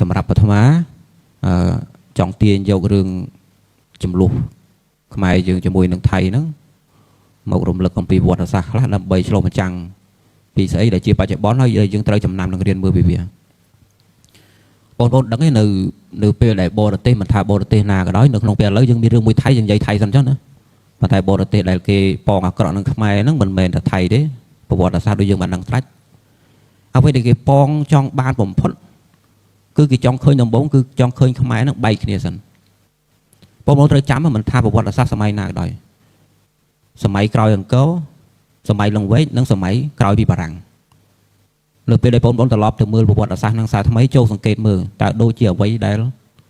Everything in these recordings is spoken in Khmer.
សម្រាប់បឋមាចង់ទាញយករឿងចំនួនខ្មែរយើងជាមួយនឹងថៃហ្នឹងមករំលឹកអំពីវត្តសាស្ត្រខ្លះដើម្បីឆ្លុះបញ្ចាំងពីស្អីដែលជាបច្ចុប្បន្នហើយយើងត្រូវចំណាំនឹងរៀនមើលពីវាបងប្អូនដឹងទេនៅពេលដែលបរទេសមិនថាបរទេសណាក៏ដោយនៅក្នុងពេលឥឡូវយើងមានរឿងមួយថៃយើងនិយាយថៃសិនចុះណាប៉ុន្តែបរទេសដែលគេប៉ងអាក្រក់នឹងខ្មែរហ្នឹងមិនមែនតែថៃទេប្រវត្តិសាស្ត្រដូចយើងបានដឹងស្រាច់អ្វីដែលគេប៉ងចង់បានបំផុតគឺគេចង់ឃើញដំបូងគឺចង់ឃើញខ្មែរហ្នឹងបែកគ្នាសិនបងប្អូនត្រូវចាំមិនថាប្រវត្តិសាស្ត្រសម័យណាក៏ដោយសម័យក្រោយអង្គរសម័យលង្វែកនិងសម័យក្រោយពីបារាំងនៅពេលដែលបងប្អូនត្រឡប់ទៅមើលប្រវត្តិសាស្ត្រនឹងសារថ្មីចូលសង្កេតមើលតើដូចជាអ្វីដែល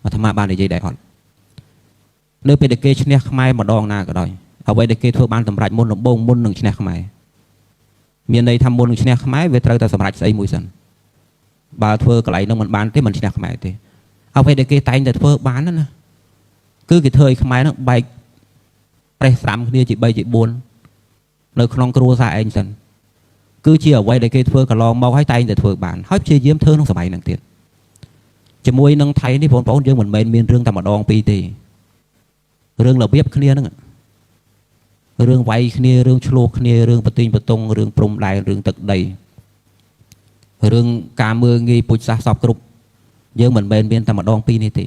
អាត្មាបាននិយាយដែរអត់នៅពេលដែលគេឈ្នះខ្មែរម្ដងណាក៏ដោយអ្វីដែលគេធ្វើបានសម្រេចមុនដំបូងមុននឹងឈ្នះខ្មែរមានន័យថាមុននឹងឈ្នះខ្មែរវាត្រូវតែសម្រេចស្អីមួយសិនបើធ្វើកន្លែងនោះមិនបានទេមិនឈ្នះខ្មែរទេអ្វីដែលគេតែងតែធ្វើបានណាគឺគេធ្វើឲ្យខ្មែរនឹងបែកប្រេះស្រាំគ្នាជា3ជា4នៅក្នុងគ្រួសារឯងសិនគឺជាអ្វីដែលគេធ្វើកន្លងមកហើយតែងតែធ្វើបានហើយព្យាយាមធ្វើក្នុងសម័យហ្នឹងទៀតជាមួយនឹងថៃនេះបងប្អូនយើងមិនមែនមានរឿងតែម្ដងពីរទេរឿងរបៀបគ្នាហ្នឹងរឿងវាយគ្នារឿងឆ្លោះគ្នារឿងបទិញបតុងរឿងព្រំដែនរឿងទឹកដីរឿងការមើលងាយពុជសាសសពគ្រប់យើងមិនមែនមានតែម្ដងពីរនេះទេ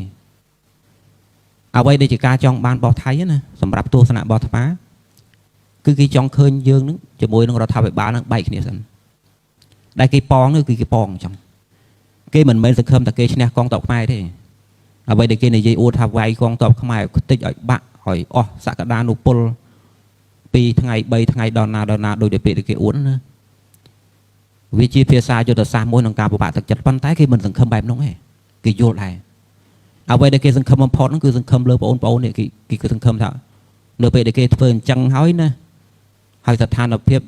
អ្វីដែលជាការចង់បានរបស់ថៃណាសម្រាប់ទស្សនៈរបស់អាត្មាគឺគេចង់ឃើញយើងនឹងជាមួយនឹងរដ្ឋាភិបាលនឹងបែកគ្នាសិនដែលគេប៉ងគឺគេប៉ងអញ្ចឹងគេមិនមែនសង្ឃឹមតែគេឈ្នះកងទ័ពខ្មែរទេអ្វីដែលគេនិយាយអួតថាវាយកងទ័ពខ្មែរខ្ទេចឲ្យបាក់ឲ្យអស់សក្តានុពល2ថ្ងៃ3ថ្ងៃដល់ណាដោយតែពាក្យគេអួតណាវាជាភាសាយុទ្ធសាស្ត្រមួយក្នុងការពិបាកទឹកចិត្តប៉ុន្តែគេមិនសង្ឃឹមបែបនោះទេគេយល់ដែរអ្វីដែលគេសង្ឃឹមបំផុតហ្នឹងគឺសង្ឃឹមលើបងប្អូននេះគេគឺសង្ឃឹមថានៅពេលដែលគេធ្វើអញ្ចឹងហើយណាហើយស្ថានភាព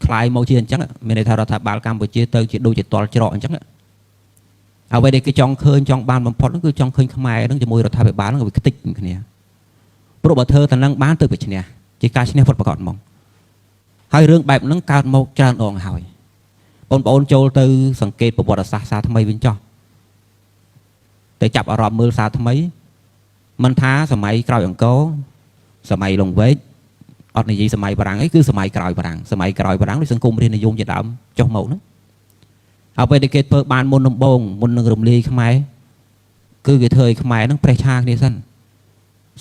คล้ายមកជាអញ្ចឹងមានន័យថារដ្ឋាភិបាលកម្ពុជាទៅជាដូចជាតល់ច្រកអញ្ចឹងអ្វីដែលគេចង់ឃើញចង់បានបំផុតហ្នឹងគឺចង់ឃើញខ្មែរហ្នឹងជាមួយរដ្ឋាភិបាលហ្នឹងវាខ្ទេចគ្នាព្រោះបើធ្វើតែនឹងបានទៅវាឈ្នះជាការឈ្នះពុតប្រកបហ្មងហើយរឿងបែបហ្នឹងកើតមកច្រើនដងហើយបងប្អូនចូលទៅសង្កេតប្រវត្តិសាស្ត្រសារថ្មីវិញចោះទៅចាប់អារម្មណ៍មើលសារថ្មីមិនថាសម័យក្រោយអង្គរសម័យលង្វែកអត់និយាយសម័យបារាំងអីគឺសម័យក្រោយបារាំងសម័យក្រោយបារាំងដូចសង្គមរាស្ត្រនិយមជាដើមចុះមកហ្នឹងអ្វីដែលគេធ្វើបានមុនដំបូងមុននឹងរំលាយខ្មែរគឺគេធ្វើឲ្យខ្មែរហ្នឹងប្រេះឆាគ្នាសិន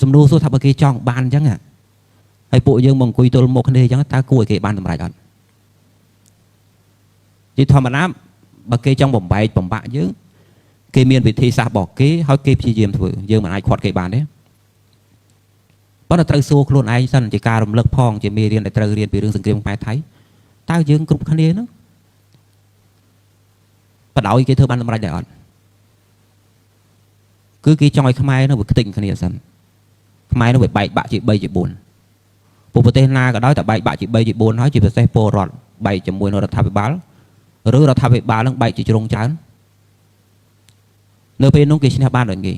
សំណួរសួរថាបើគេចង់បានអញ្ចឹងហើយពួកយើងមកអង្គុយទល់មុខគ្នាអញ្ចឹងតើគួរឲ្យគេបានសម្រេចអត់ជាធម្មតាបើគេចង់បំបែកបំបាក់យើងគេមានវិធីសាស្ត្ររបស់គេហើយគេព្យាយាមធ្វើយើងមិនអាចខាត់គេបានទេប៉ុន្តែត្រូវសួរខ្លួនឯងសិនជាការរំលឹកផងជាមេរៀនដែលត្រូវរៀនពីរឿងសង្គ្រាមខ្មែរថៃតើយើងគ្រប់គ្នាហ្នឹងបដ ாய் គេធ្វើបានសម្រេចដែរអត់គឺគេចង់ឲ្យខ្មែរហ្នឹងវាខ្ទេចគ្នាសិនខ្មែរហ្នឹងវាបែកបាក់ជា3ជា4ពួកប្រទេសណាក៏ដោយតែបែកបាក់ជា3ជា4ហើយជាពិសេសពលរដ្ឋបែកជាមួយនឹងរដ្ឋាភិបាលឬរដ្ឋាភិបាលហ្នឹងបែកជាជ្រុងច្រើននៅពេលនោះគេឈ្នះបានដូចគេ